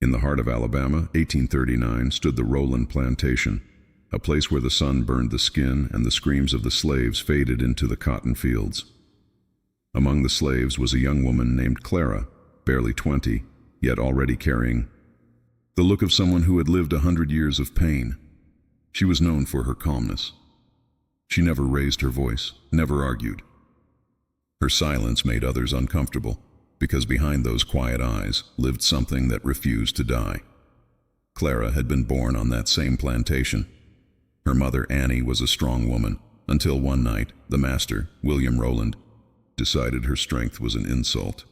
In the heart of Alabama, 1839, stood the Rowland Plantation, a place where the sun burned the skin and the screams of the slaves faded into the cotton fields. Among the slaves was a young woman named Clara, barely 20, yet already carrying the look of someone who had lived 100 years of pain. She was known for her calmness. She never raised her voice, never argued. Her silence made others uncomfortable, because behind those quiet eyes lived something that refused to die. Clara had been born on that same plantation. Her mother, Annie, was a strong woman, until one night, the master, William Rowland, decided her strength was an insult.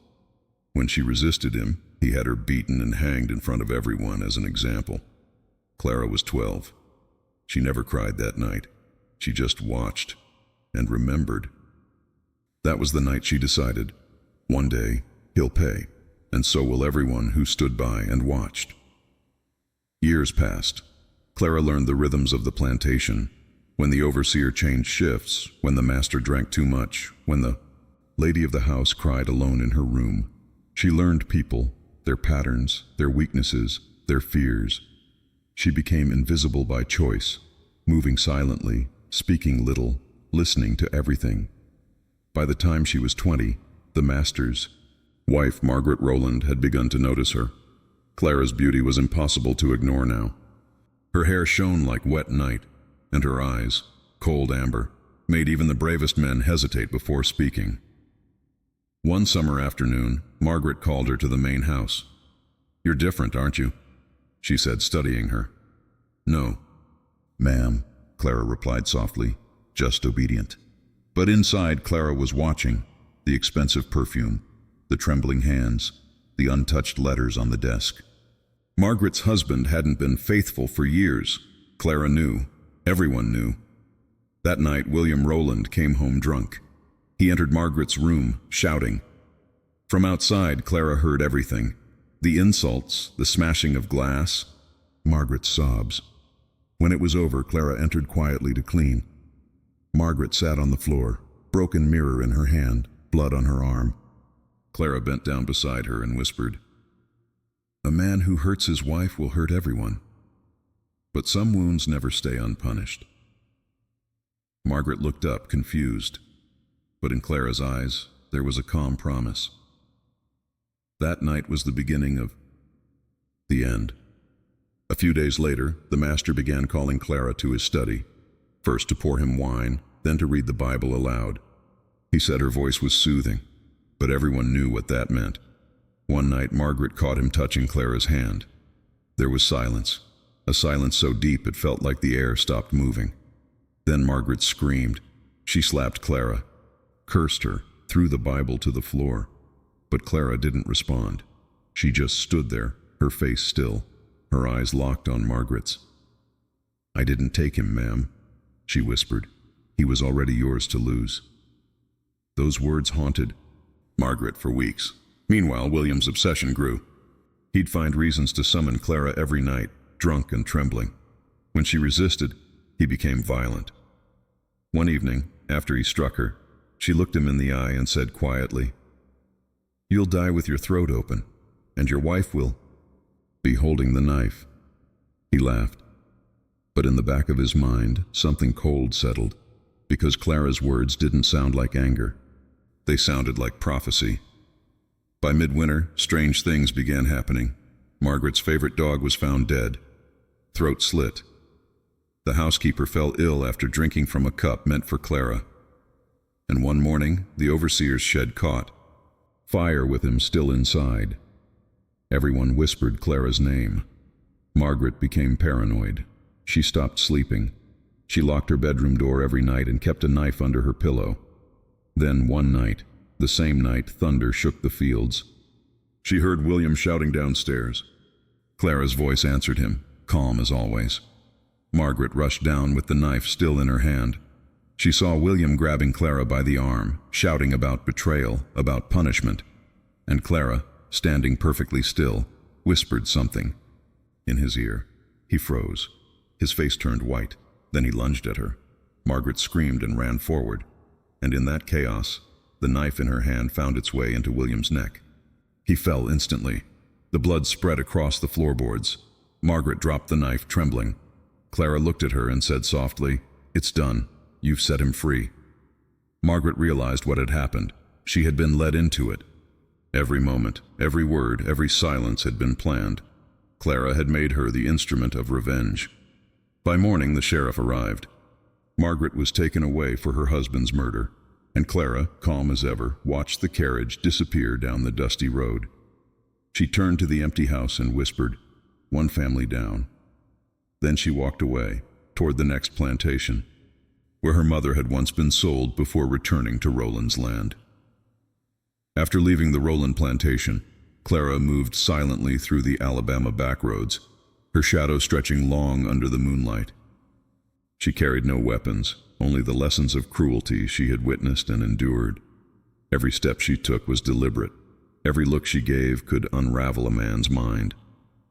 When she resisted him, he had her beaten and hanged in front of everyone as an example. Clara was 12. She never cried that night. She just watched and remembered. That was the night she decided, one day he'll pay, and so will everyone who stood by and watched. Years passed. Clara learned the rhythms of the plantation, when the overseer changed shifts, when the master drank too much, when the lady of the house cried alone in her room. She learned people, their patterns, their weaknesses, their fears. She became invisible by choice, moving silently, speaking little, listening to everything. By the time she was 20, the master's wife, Margaret Rowland, had begun to notice her. Clara's beauty was impossible to ignore now. Her hair shone like wet night, and her eyes, cold amber, made even the bravest men hesitate before speaking. One summer afternoon, Margaret called her to the main house. "You're different, aren't you?" she said, studying her. "No, ma'am," Clara replied softly, just obedient. But inside, Clara was watching, the expensive perfume, the trembling hands, the untouched letters on the desk. Margaret's husband hadn't been faithful for years. Clara knew. Everyone knew. That night, William Rowland came home drunk. He entered Margaret's room, shouting. From outside, Clara heard everything. The insults, the smashing of glass, Margaret's sobs. When it was over, Clara entered quietly to clean. Margaret sat on the floor, broken mirror in her hand, blood on her arm. Clara bent down beside her and whispered, "A man who hurts his wife will hurt everyone. But some wounds never stay unpunished." Margaret looked up, confused, but in Clara's eyes there was a calm promise. That night was the beginning of the end. A few days later, the master began calling Clara to his study, first to pour him wine, then to read the Bible aloud. He said her voice was soothing, but everyone knew what that meant. One night, Margaret caught him touching Clara's hand. There was silence, a silence so deep it felt like the air stopped moving. Then Margaret screamed. She slapped Clara, cursed her, threw the Bible to the floor. But Clara didn't respond. She just stood there, her face still, her eyes locked on Margaret's. "I didn't take him, ma'am," she whispered. "He was already yours to lose." Those words haunted Margaret for weeks. Meanwhile, William's obsession grew. He'd find reasons to summon Clara every night, drunk and trembling. When she resisted, he became violent. One evening, after he struck her, she looked him in the eye and said quietly, "You'll die with your throat open, and your wife will be holding the knife." He laughed. But in the back of his mind, something cold settled, because Clara's words didn't sound like anger. They sounded like prophecy. By midwinter, strange things began happening. Margaret's favorite dog was found dead, throat slit. The housekeeper fell ill after drinking from a cup meant for Clara. And one morning, the overseer's shed caught fire with him still inside. Everyone whispered Clara's name. Margaret became paranoid. She stopped sleeping. She locked her bedroom door every night and kept a knife under her pillow. Then one night, the same night, thunder shook the fields. She heard William shouting downstairs. Clara's voice answered him, calm as always. Margaret rushed down with the knife still in her hand. She saw William grabbing Clara by the arm, shouting about betrayal, about punishment. And Clara, standing perfectly still, whispered something in his ear. He froze. His face turned white. Then he lunged at her. Margaret screamed and ran forward. And in that chaos, the knife in her hand found its way into William's neck. He fell instantly. The blood spread across the floorboards. Margaret dropped the knife, trembling. Clara looked at her and said softly, "It's done. You've set him free." Margaret realized what had happened. She had been led into it. Every moment, every word, every silence had been planned. Clara had made her the instrument of revenge. By morning, the sheriff arrived. Margaret was taken away for her husband's murder, and Clara, calm as ever, watched the carriage disappear down the dusty road. She turned to the empty house and whispered, "One family down." Then she walked away, toward the next plantation, where her mother had once been sold before returning to Rowland's land. After leaving the Rowland plantation, Clara moved silently through the Alabama backroads, her shadow stretching long under the moonlight. She carried no weapons, only the lessons of cruelty she had witnessed and endured. Every step she took was deliberate. Every look she gave could unravel a man's mind.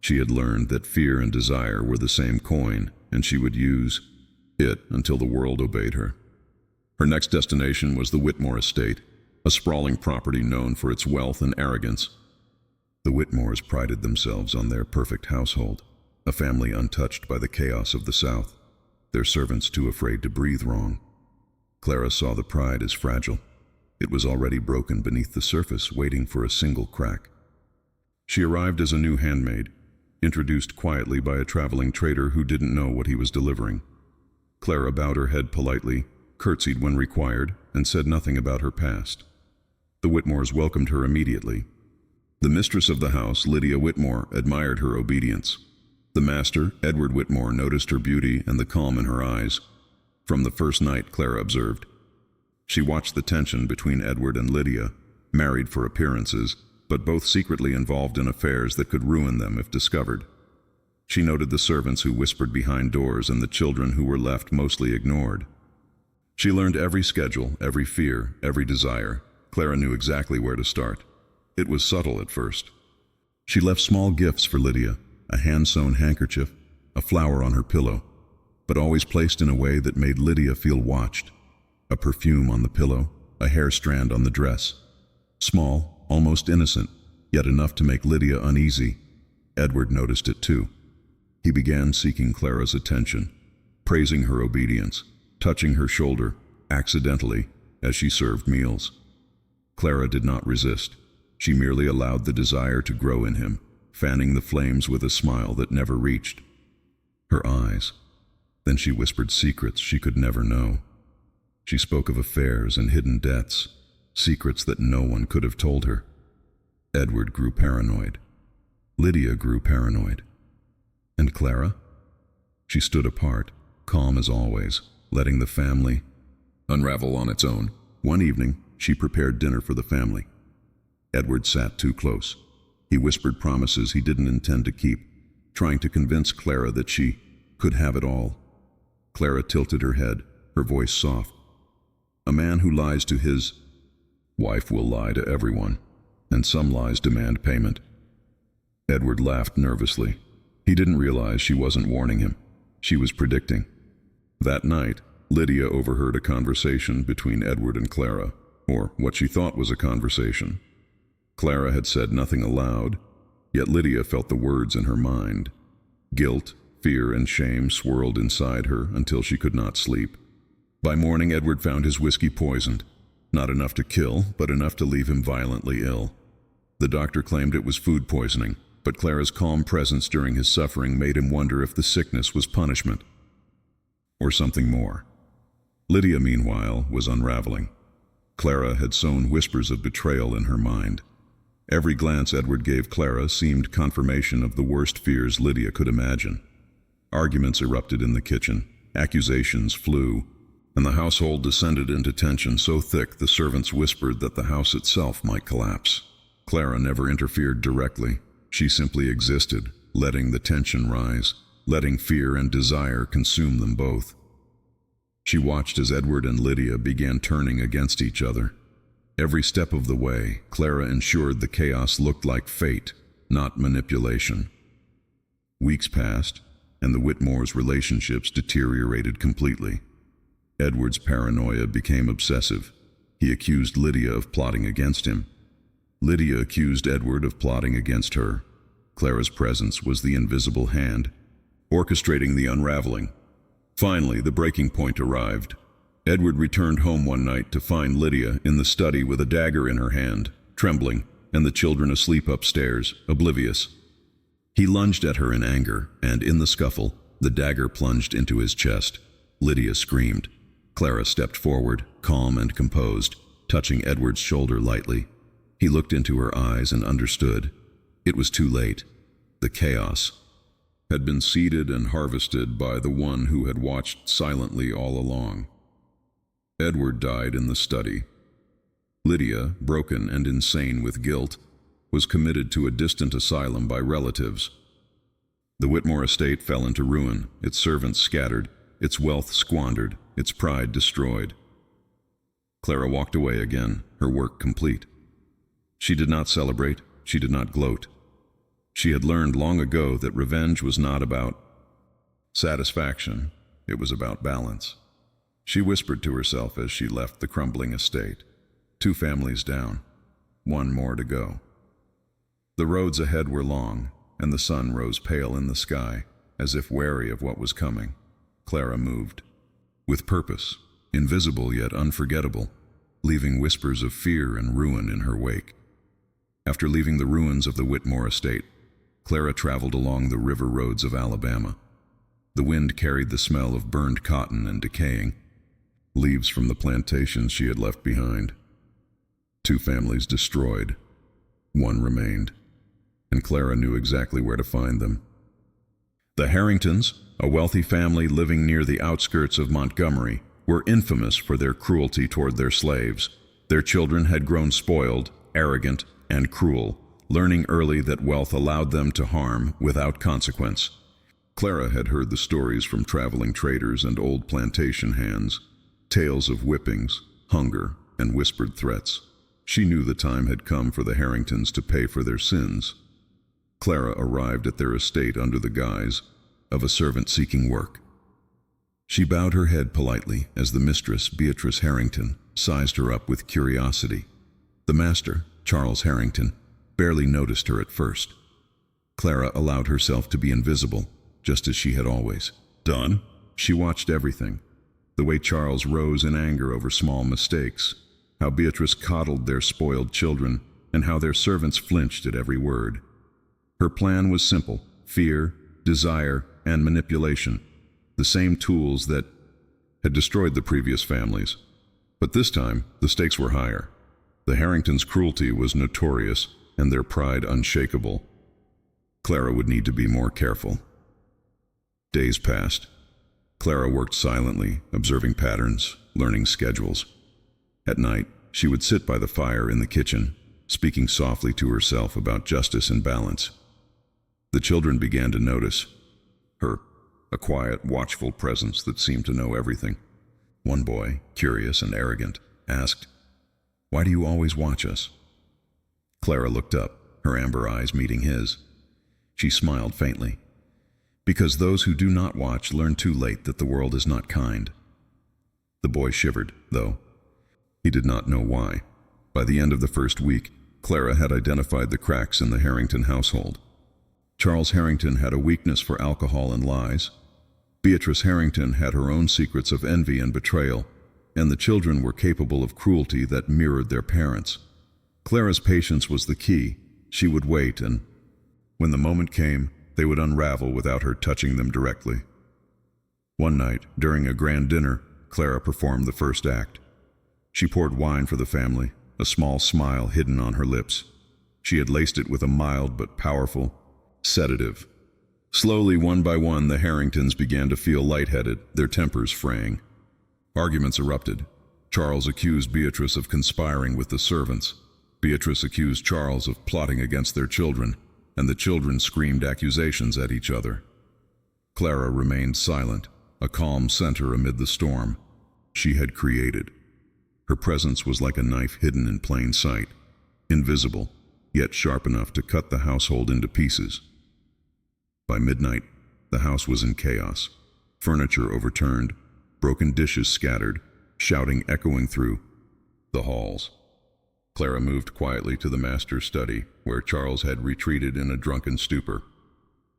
She had learned that fear and desire were the same coin, and she would use it until the world obeyed her. Her next destination was the Whitmore estate, a sprawling property known for its wealth and arrogance. The Whitmores prided themselves on their perfect household, a family untouched by the chaos of the South, their servants too afraid to breathe wrong. Clara saw the pride as fragile. It was already broken beneath the surface, waiting for a single crack. She arrived as a new handmaid, introduced quietly by a traveling trader who didn't know what he was delivering. Clara bowed her head politely, curtsied when required, and said nothing about her past. The Whitmores welcomed her immediately. The mistress of the house, Lydia Whitmore, admired her obedience. The master, Edward Whitmore, noticed her beauty and the calm in her eyes. From the first night, Clara observed. She watched the tension between Edward and Lydia, married for appearances, but both secretly involved in affairs that could ruin them if discovered. She noted the servants who whispered behind doors and the children who were left mostly ignored. She learned every schedule, every fear, every desire. Clara knew exactly where to start. It was subtle at first. She left small gifts for Lydia, a hand-sewn handkerchief, a flower on her pillow, but always placed in a way that made Lydia feel watched. A perfume on the pillow, a hair strand on the dress. Small, almost innocent, yet enough to make Lydia uneasy. Edward noticed it too. He began seeking Clara's attention, praising her obedience, touching her shoulder, accidentally, as she served meals. Clara did not resist. She merely allowed the desire to grow in him, fanning the flames with a smile that never reached her eyes. Then she whispered secrets she could never know. She spoke of affairs and hidden debts, secrets that no one could have told her. Edward grew paranoid. Lydia grew paranoid. And Clara? She stood apart, calm as always, letting the family unravel on its own. One evening, she prepared dinner for the family. Edward sat too close. He whispered promises he didn't intend to keep, trying to convince Clara that she could have it all. Clara tilted her head, her voice soft. A man who lies to his wife will lie to everyone, and some lies demand payment. Edward laughed nervously. He didn't realize she wasn't warning him. She was predicting. That night, Lydia overheard a conversation between Edward and Clara, or what she thought was a conversation. Clara had said nothing aloud, yet Lydia felt the words in her mind. Guilt, fear, and shame swirled inside her until she could not sleep. By morning, Edward found his whiskey poisoned. Not enough to kill, but enough to leave him violently ill. The doctor claimed it was food poisoning, but Clara's calm presence during his suffering made him wonder if the sickness was punishment or something more. Lydia, meanwhile, was unraveling. Clara had sown whispers of betrayal in her mind. Every glance Edward gave Clara seemed confirmation of the worst fears Lydia could imagine. Arguments erupted in the kitchen, accusations flew, and the household descended into tension so thick the servants whispered that the house itself might collapse. Clara never interfered directly. She simply existed, letting the tension rise, letting fear and desire consume them both. She watched as Edward and Lydia began turning against each other. Every step of the way, Clara ensured the chaos looked like fate, not manipulation. Weeks passed, and the Whitmores' relationships deteriorated completely. Edward's paranoia became obsessive. He accused Lydia of plotting against him. Lydia accused Edward of plotting against her. Clara's presence was the invisible hand, orchestrating the unraveling. Finally, the breaking point arrived. Edward returned home one night to find Lydia in the study with a dagger in her hand, trembling, and the children asleep upstairs, oblivious. He lunged at her in anger, and in the scuffle, the dagger plunged into his chest. Lydia screamed. Clara stepped forward, calm and composed, touching Edward's shoulder lightly. He looked into her eyes and understood. It was too late. The chaos had been seeded and harvested by the one who had watched silently all along. Edward died in the study. Lydia, broken and insane with guilt, was committed to a distant asylum by relatives. The Whitmore estate fell into ruin, its servants scattered, its wealth squandered, its pride destroyed. Clara walked away again, her work complete. She did not celebrate, she did not gloat. She had learned long ago that revenge was not about satisfaction, it was about balance. She whispered to herself as she left the crumbling estate. 2 families down, 1 more to go. The roads ahead were long, and the sun rose pale in the sky, as if wary of what was coming. Clara moved. With purpose, invisible yet unforgettable, leaving whispers of fear and ruin in her wake. After leaving the ruins of the Whitmore estate, Clara traveled along the river roads of Alabama. The wind carried the smell of burned cotton and decaying leaves from the plantations she had left behind. 2 families destroyed. 1 remained, and Clara knew exactly where to find them. The Harringtons, a wealthy family living near the outskirts of Montgomery, were infamous for their cruelty toward their slaves. Their children had grown spoiled, arrogant, and cruel, learning early that wealth allowed them to harm without consequence. Clara had heard the stories from traveling traders and old plantation hands, tales of whippings, hunger, and whispered threats. She knew the time had come for the Harringtons to pay for their sins. Clara arrived at their estate under the guise of a servant seeking work. She bowed her head politely as the mistress, Beatrice Harrington, sized her up with curiosity. The master, Charles Harrington, barely noticed her at first. Clara allowed herself to be invisible, just as she had always done. She watched everything. The way Charles rose in anger over small mistakes, how Beatrice coddled their spoiled children, and how their servants flinched at every word. Her plan was simple: fear, desire, and manipulation, the same tools that had destroyed the previous families. But this time, the stakes were higher. The Harringtons' cruelty was notorious, and their pride unshakable. Clara would need to be more careful. Days passed. Clara worked silently, observing patterns, learning schedules. At night, she would sit by the fire in the kitchen, speaking softly to herself about justice and balance. The children began to notice her, a quiet, watchful presence that seemed to know everything. One boy, curious and arrogant, asked, "Why do you always watch us?" Clara looked up, her amber eyes meeting his. She smiled faintly. "Because those who do not watch learn too late that the world is not kind." The boy shivered, though. He did not know why. By the end of the first week, Clara had identified the cracks in the Harrington household. Charles Harrington had a weakness for alcohol and lies. Beatrice Harrington had her own secrets of envy and betrayal, and the children were capable of cruelty that mirrored their parents. Clara's patience was the key. She would wait, and when the moment came, they would unravel without her touching them directly. One night, during a grand dinner, Clara performed the first act. She poured wine for the family, a small smile hidden on her lips. She had laced it with a mild but powerful sedative. Slowly, one by one, the Harringtons began to feel lightheaded, their tempers fraying. Arguments erupted. Charles accused Beatrice of conspiring with the servants. Beatrice accused Charles of plotting against their children, and the children screamed accusations at each other. Clara remained silent, a calm center amid the storm she had created. Her presence was like a knife hidden in plain sight, invisible, yet sharp enough to cut the household into pieces. By midnight, the house was in chaos. Furniture overturned, broken dishes scattered, shouting echoing through the halls. Clara moved quietly to the master's study, where Charles had retreated in a drunken stupor.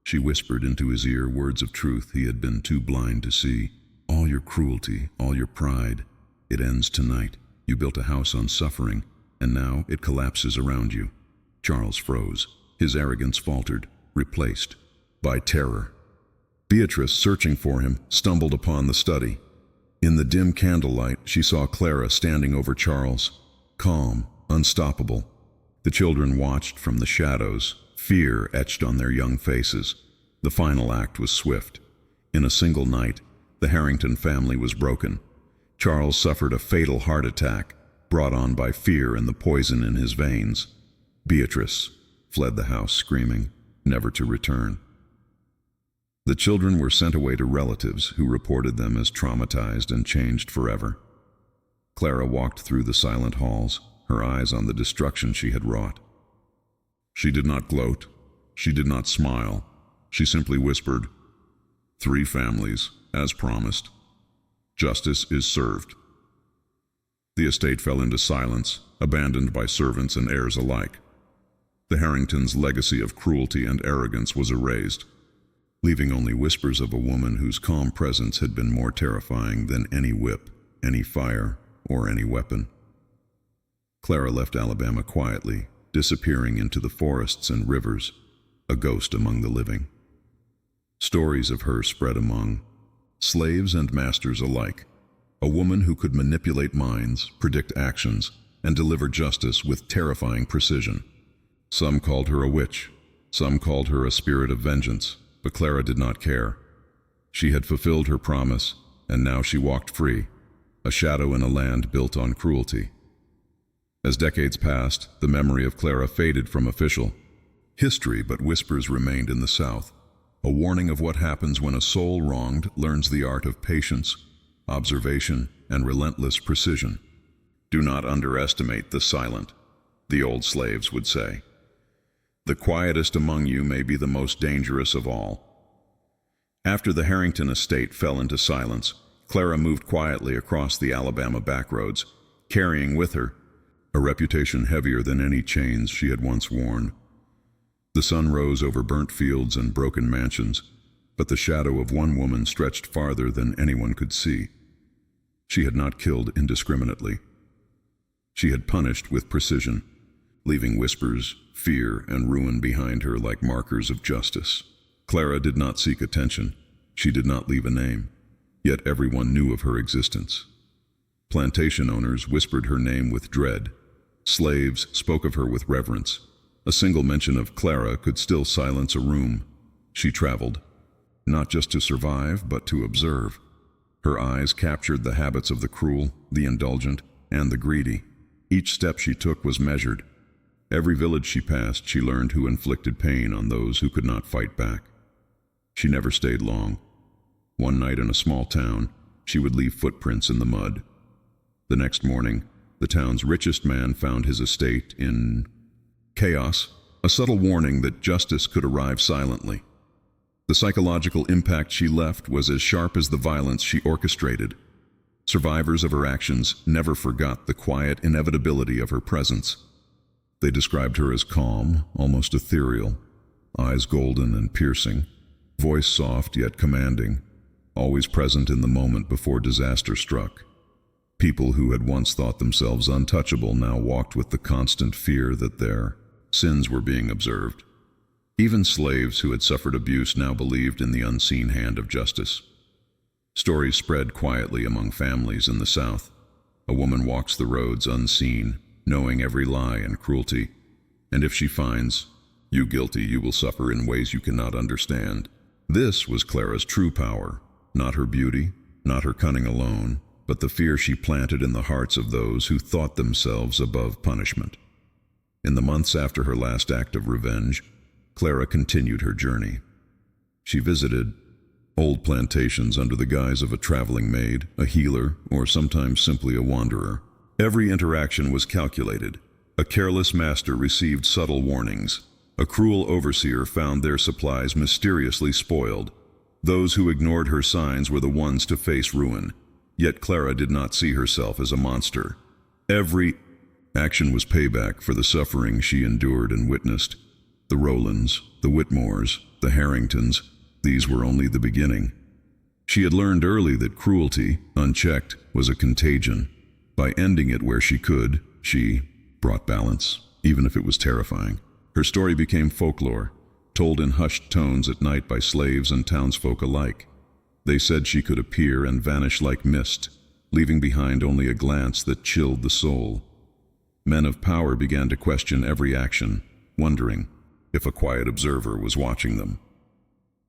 She whispered into his ear words of truth he had been too blind to see. All your cruelty, all your pride, it ends tonight. You built a house on suffering, and now it collapses around you. Charles froze. His arrogance faltered, replaced by terror. Beatrice, searching for him, stumbled upon the study. In the dim candlelight, she saw Clara standing over Charles, calm, unstoppable. The children watched from the shadows, fear etched on their young faces. The final act was swift. In a single night, the Harrington family was broken. Charles suffered a fatal heart attack, brought on by fear and the poison in his veins. Beatrice fled the house screaming, never to return. The children were sent away to relatives who reported them as traumatized and changed forever. Clara walked through the silent halls, her eyes on the destruction she had wrought. She did not gloat. She did not smile. She simply whispered, 3 families, as promised. Justice is served. The estate fell into silence, abandoned by servants and heirs alike. The Harringtons' legacy of cruelty and arrogance was erased, leaving only whispers of a woman whose calm presence had been more terrifying than any whip, any fire, or any weapon. Clara left Alabama quietly, disappearing into the forests and rivers, a ghost among the living. Stories of her spread among slaves and masters alike, a woman who could manipulate minds, predict actions, and deliver justice with terrifying precision. Some called her a witch, some called her a spirit of vengeance, but Clara did not care. She had fulfilled her promise, and now she walked free, a shadow in a land built on cruelty. As decades passed, the memory of Clara faded from official history, but whispers remained in the South, a warning of what happens when a soul wronged learns the art of patience, observation, and relentless precision. Do not underestimate the silent, the old slaves would say. The quietest among you may be the most dangerous of all. After the Harrington estate fell into silence, Clara moved quietly across the Alabama backroads, carrying with her a reputation heavier than any chains she had once worn. The sun rose over burnt fields and broken mansions, but the shadow of one woman stretched farther than anyone could see. She had not killed indiscriminately. She had punished with precision, leaving whispers, fear, and ruin behind her like markers of justice. Clara did not seek attention. She did not leave a name. Yet everyone knew of her existence. Plantation owners whispered her name with dread. Slaves spoke of her with reverence. A single mention of Clara could still silence a room. She traveled, not just to survive, but to observe. Her eyes captured the habits of the cruel, the indulgent, and the greedy. Each step she took was measured. Every village she passed, she learned who inflicted pain on those who could not fight back. She never stayed long. One night in a small town, she would leave footprints in the mud. The next morning, the town's richest man found his estate in chaos, a subtle warning that justice could arrive silently. The psychological impact she left was as sharp as the violence she orchestrated. Survivors of her actions never forgot the quiet inevitability of her presence. They described her as calm, almost ethereal, eyes golden and piercing, voice soft yet commanding, always present in the moment before disaster struck. People who had once thought themselves untouchable now walked with the constant fear that their sins were being observed. Even slaves who had suffered abuse now believed in the unseen hand of justice. Stories spread quietly among families in the South. A woman walks the roads unseen, knowing every lie and cruelty, and if she finds you guilty, you will suffer in ways you cannot understand. This was Clara's true power, not her beauty, not her cunning alone, but the fear she planted in the hearts of those who thought themselves above punishment. In the months after her last act of revenge, Clara continued her journey. She visited old plantations under the guise of a traveling maid, a healer, or sometimes simply a wanderer. Every interaction was calculated. A careless master received subtle warnings. A cruel overseer found their supplies mysteriously spoiled. Those who ignored her signs were the ones to face ruin. Yet Clara did not see herself as a monster. Every Action was payback for the suffering she endured and witnessed. The Rowlands, the Whitmores, the Harringtons, these were only the beginning. She had learned early that cruelty, unchecked, was a contagion. By ending it where she could, she brought balance, even if it was terrifying. Her story became folklore, told in hushed tones at night by slaves and townsfolk alike. They said she could appear and vanish like mist, leaving behind only a glance that chilled the soul. Men of power began to question every action, wondering if a quiet observer was watching them.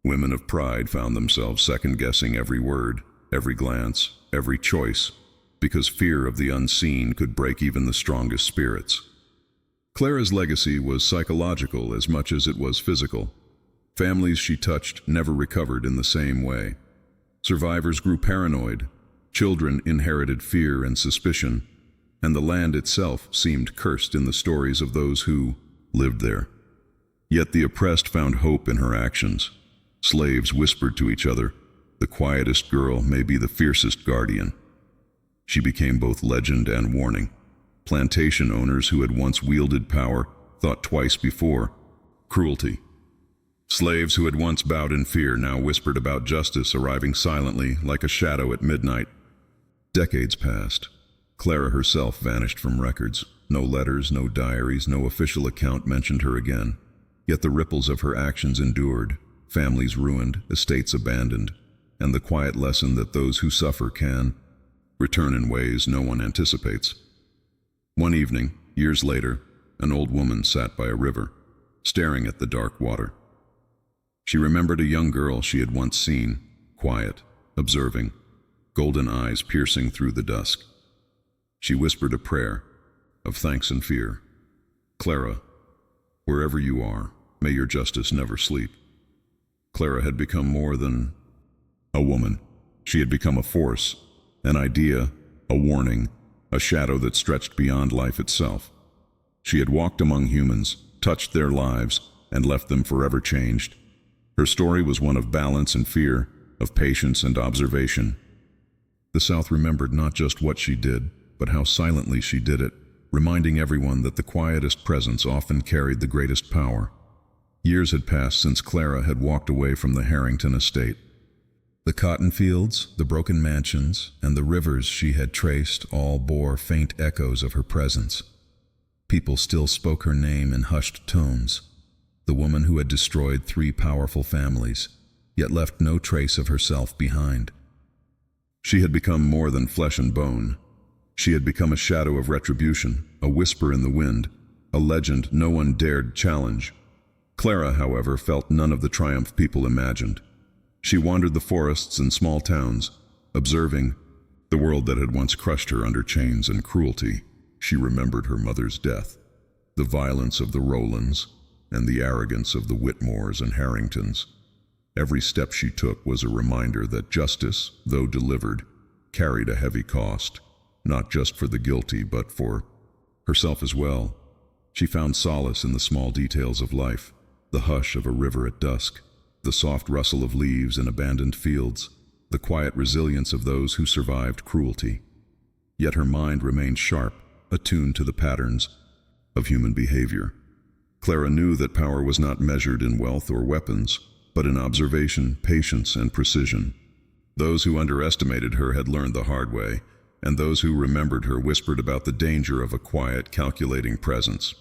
Women of pride found themselves second-guessing every word, every glance, every choice, because fear of the unseen could break even the strongest spirits. Clara's legacy was psychological as much as it was physical. Families she touched never recovered in the same way. Survivors grew paranoid, children inherited fear and suspicion, and the land itself seemed cursed in the stories of those who lived there. Yet the oppressed found hope in her actions. Slaves whispered to each other, "The quietest girl may be the fiercest guardian." She became both legend and warning. Plantation owners who had once wielded power thought twice before cruelty. Slaves who had once bowed in fear now whispered about justice arriving silently like a shadow at midnight. Decades passed. Clara herself vanished from records. No letters, no diaries, no official account mentioned her again. Yet the ripples of her actions endured, families ruined, estates abandoned, and the quiet lesson that those who suffer can return in ways no one anticipates. One evening, years later, an old woman sat by a river, staring at the dark water. She remembered a young girl she had once seen, quiet, observing, golden eyes piercing through the dusk. She whispered a prayer of thanks and fear. "Clara, wherever you are, may your justice never sleep." Clara had become more than a woman. She had become a force, an idea, a warning, a shadow that stretched beyond life itself. She had walked among humans, touched their lives, and left them forever changed. Her story was one of balance and fear, of patience and observation. The South remembered not just what she did, but how silently she did it, reminding everyone that the quietest presence often carried the greatest power. Years had passed since Clara had walked away from the Harrington estate. The cotton fields, the broken mansions, and the rivers she had traced all bore faint echoes of her presence. People still spoke her name in hushed tones. The woman who had destroyed 3 powerful families, yet left no trace of herself behind. She had become more than flesh and bone. She had become a shadow of retribution, a whisper in the wind, a legend no one dared challenge. Clara, however, felt none of the triumph people imagined. She wandered the forests and small towns, observing the world that had once crushed her under chains and cruelty. She remembered her mother's death, the violence of the Rowlands, and the arrogance of the Whitmores and Harringtons. Every step she took was a reminder that justice, though delivered, carried a heavy cost, not just for the guilty, but for herself as well. She found solace in the small details of life, the hush of a river at dusk, the soft rustle of leaves in abandoned fields, the quiet resilience of those who survived cruelty. Yet her mind remained sharp, attuned to the patterns of human behavior. Clara knew that power was not measured in wealth or weapons, but in observation, patience, and precision. Those who underestimated her had learned the hard way, and those who remembered her whispered about the danger of a quiet, calculating presence.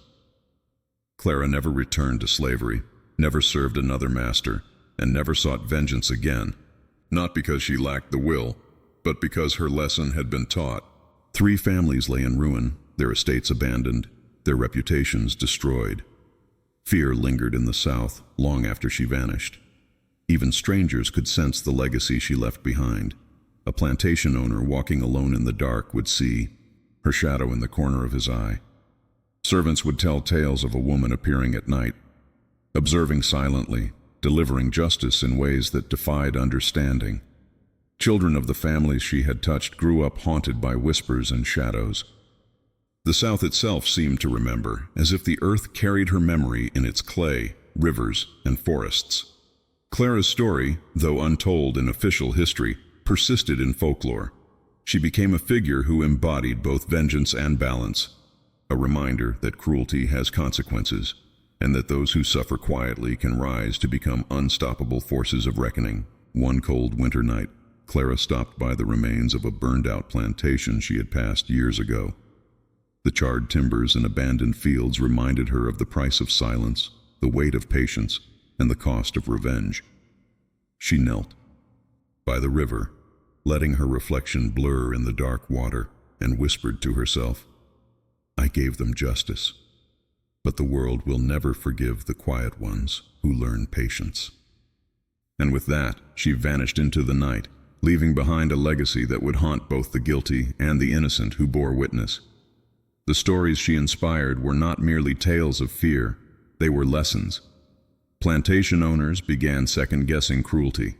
Clara never returned to slavery, never served another master, and never sought vengeance again, not because she lacked the will, but because her lesson had been taught. 3 families lay in ruin, their estates abandoned, their reputations destroyed. Fear lingered in the South long after she vanished. Even strangers could sense the legacy she left behind. A plantation owner walking alone in the dark would see her shadow in the corner of his eye. Servants would tell tales of a woman appearing at night, observing silently, delivering justice in ways that defied understanding. Children of the families she had touched grew up haunted by whispers and shadows. The South itself seemed to remember, as if the earth carried her memory in its clay, rivers, and forests. Clara's story, though untold in official history, persisted in folklore. She became a figure who embodied both vengeance and balance, a reminder that cruelty has consequences, and that those who suffer quietly can rise to become unstoppable forces of reckoning. One cold winter night, Clara stopped by the remains of a burned-out plantation she had passed years ago. The charred timbers and abandoned fields reminded her of the price of silence, the weight of patience, and the cost of revenge. She knelt by the river, letting her reflection blur in the dark water, and whispered to herself, "I gave them justice, but the world will never forgive the quiet ones who learn patience." And with that, she vanished into the night, leaving behind a legacy that would haunt both the guilty and the innocent who bore witness. The stories she inspired were not merely tales of fear, they were lessons. Plantation owners began second-guessing cruelty.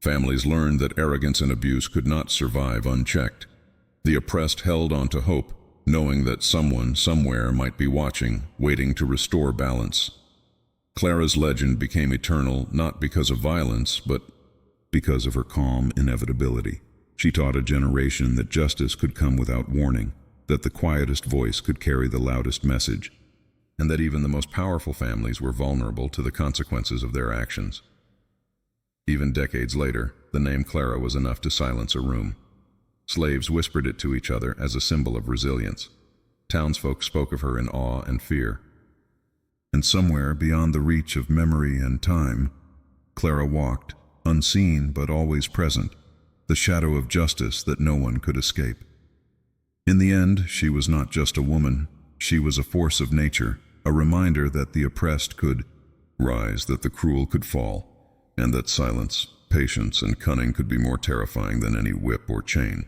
Families learned that arrogance and abuse could not survive unchecked. The oppressed held on to hope, knowing that someone somewhere might be watching, waiting to restore balance. Clara's legend became eternal not because of violence, but because of her calm inevitability. She taught a generation that justice could come without warning, that the quietest voice could carry the loudest message, and that even the most powerful families were vulnerable to the consequences of their actions. Even decades later, the name Clara was enough to silence a room. Slaves whispered it to each other as a symbol of resilience. Townsfolk spoke of her in awe and fear. And somewhere beyond the reach of memory and time, Clara walked, unseen but always present, the shadow of justice that no one could escape. In the end, she was not just a woman, she was a force of nature, a reminder that the oppressed could rise, that the cruel could fall, and that silence, patience, and cunning could be more terrifying than any whip or chain.